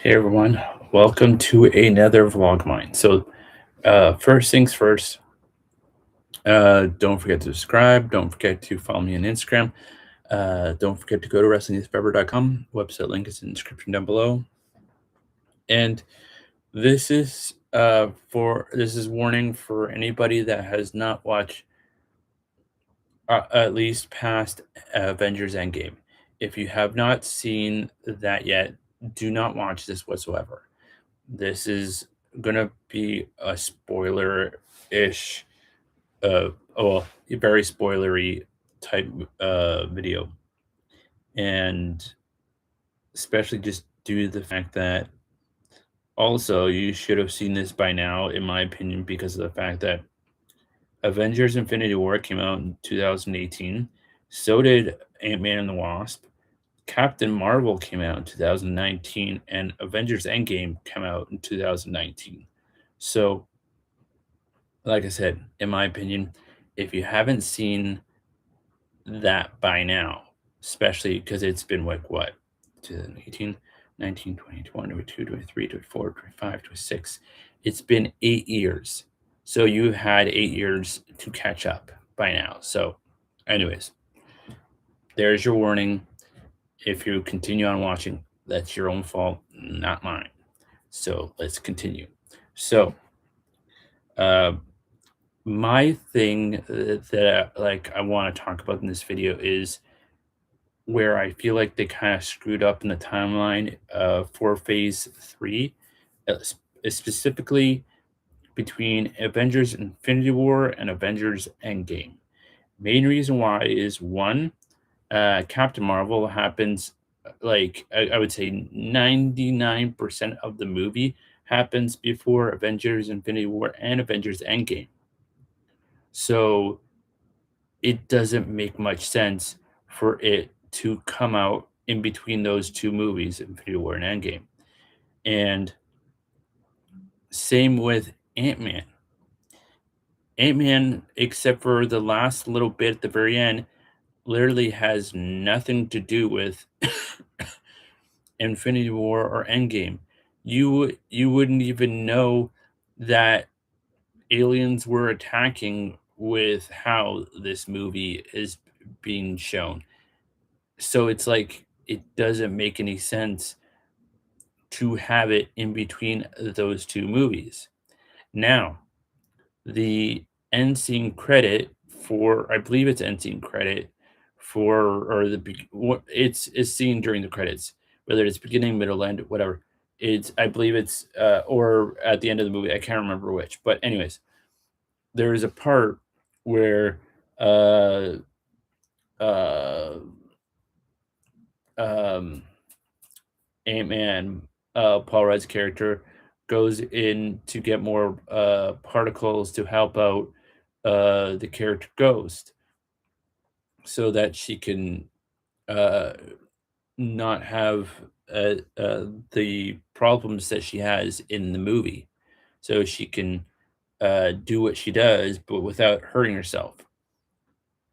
Hey everyone, welcome to another vlog mine. First things first, don't forget to subscribe. Don't forget to follow me on Instagram. Don't forget to go to wrestlingnewspaper.com. Website link is in the description down below. And this is warning for anybody that has not watched at least past Avengers Endgame. If you have not seen that yet, do not watch this whatsoever. This is gonna be a spoiler-ish, well, a very spoilery type video, and especially just due to the fact that also you should have seen this by now, in my opinion, because of the fact that Avengers: Infinity War came out in 2018. So did Ant-Man and the Wasp. Captain Marvel came out in 2019, and Avengers: Endgame came out in 2019. So like I said, in my opinion, if you haven't seen that by now, especially because it's been like what, 2018, 19, 20, 21, 22, 23, 24, 25, 26. It's been 8 years. So you've had 8 years to catch up by now. So, anyways, there's your warning. If you continue on watching, that's your own fault, not mine. So let's continue. So, uh, my thing that I want to talk about in this video is where I feel like they kind of screwed up in the timeline for Phase 3, specifically between Avengers Infinity War and Avengers Endgame. Main reason why is one, Captain Marvel happens like I would say 99% of the movie happens before Avengers Infinity War and Avengers Endgame. So it doesn't make much sense for it to come out in between those two movies, Infinity War and Endgame. And same with Ant-Man. Ant-Man, except for the last little bit at the very end, literally has nothing to do with Infinity War or Endgame. You wouldn't even know that aliens were attacking with how this movie is being shown. So it's like it doesn't make any sense to have it in between those two movies. Now, the end scene credit for I believe it's end scene credit for or it's seen during the credits, whether it's beginning, middle, end, whatever. It's I believe it's or at the end of the movie. I can't remember which. But anyways, there is a part where uh uh um Ant-Man, Paul Rudd's character, goes in to get more particles to help out the character Ghost so that she can uh, not have the problems that she has in the movie. So she can do what she does, but without hurting herself.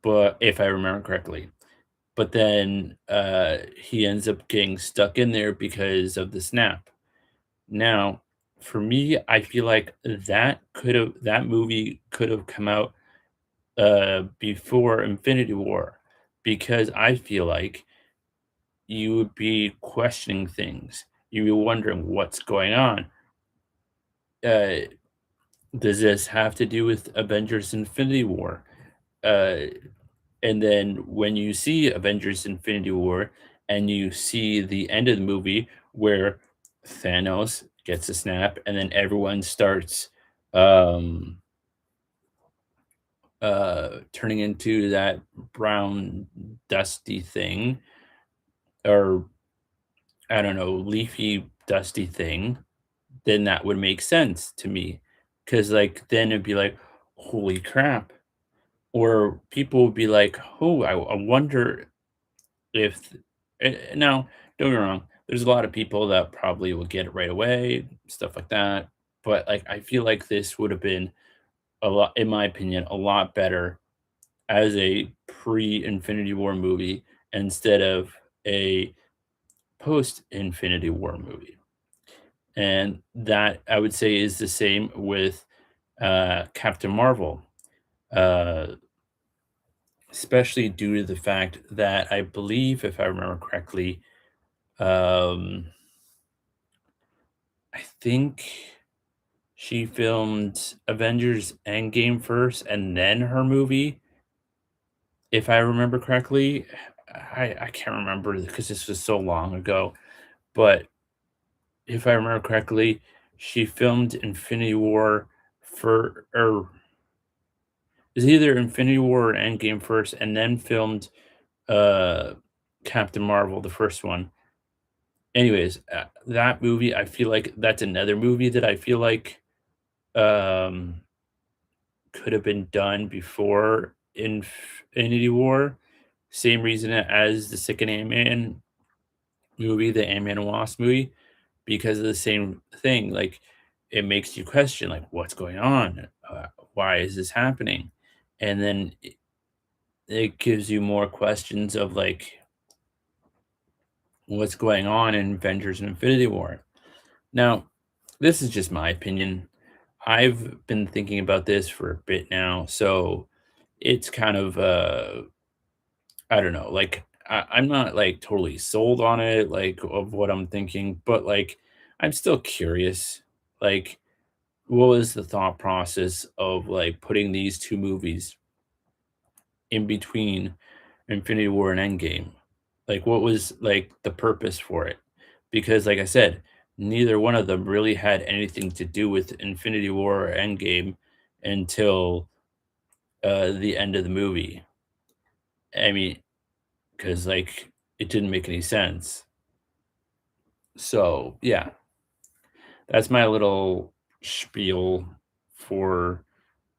But if I remember correctly. But then he ends up getting stuck in there because of the snap. Now, for me, I feel like that movie could have come out before Infinity War, because I feel like you would be questioning things. You'd be wondering what's going on. Uh, does this have to do with Avengers Infinity War? Uh, and then when you see Avengers Infinity War and you see the end of the movie where Thanos gets a snap and then everyone starts um turning into that brown dusty thing, or I don't know, leafy dusty thing, then that would make sense to me. Cause like then it'd be like, holy crap. Or people would be like, oh, I wonder if now, don't get me wrong, there's a lot of people that probably will get it right away, stuff like that. But like I feel like this would have been a lot, in my opinion, a lot better as a pre-Infinity War movie instead of a post-Infinity War movie. And that I would say is the same with Captain Marvel, uh, especially due to the fact that I believe, if I remember correctly, um, I think she filmed Avengers Endgame first and then her movie, if I remember correctly. I can't remember because this was so long ago, but if I remember correctly, she filmed Infinity War for or it's either Infinity War or Endgame first and then filmed uh Captain Marvel, the first one. Anyways, that movie, I feel like that's another movie that I feel like um could have been done before Infinity War. Same reason as the second Ant-Man movie, the Ant-Man and Wasp movie, because of the same thing. Like, it makes you question, like, what's going on? Why is this happening? And then it gives you more questions of like what's going on in Avengers and Infinity War. Now, this is just my opinion. I've been thinking about this for a bit now, so it's kind of I don't know, like I'm not like totally sold on it, like of what I'm thinking, but like I'm still curious. Like, what was the thought process of like putting these two movies in between Infinity War and Endgame? Like, what was like the purpose for it? Because, like I said, neither one of them really had anything to do with Infinity War or Endgame until the end of the movie. I mean, because like it didn't make any sense. So yeah, that's my little spiel for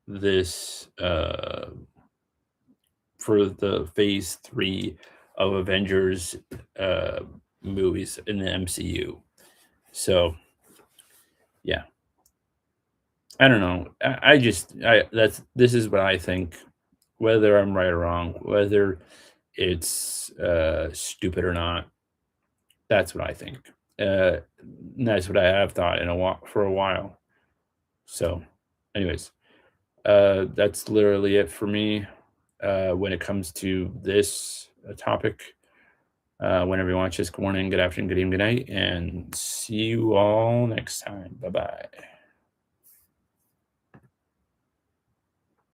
this for the phase 3 of Avengers uh movies in the MCU. So yeah, I don't know. I just I that's this is what I think, whether I'm right or wrong, whether it's stupid or not. That's what I think. Uh that's what I have thought in a while for a while. So anyways, that's literally it for me when it comes to this topic. Whenever you watch this, good morning, good afternoon, good evening, good night, and see you all next time. Bye bye.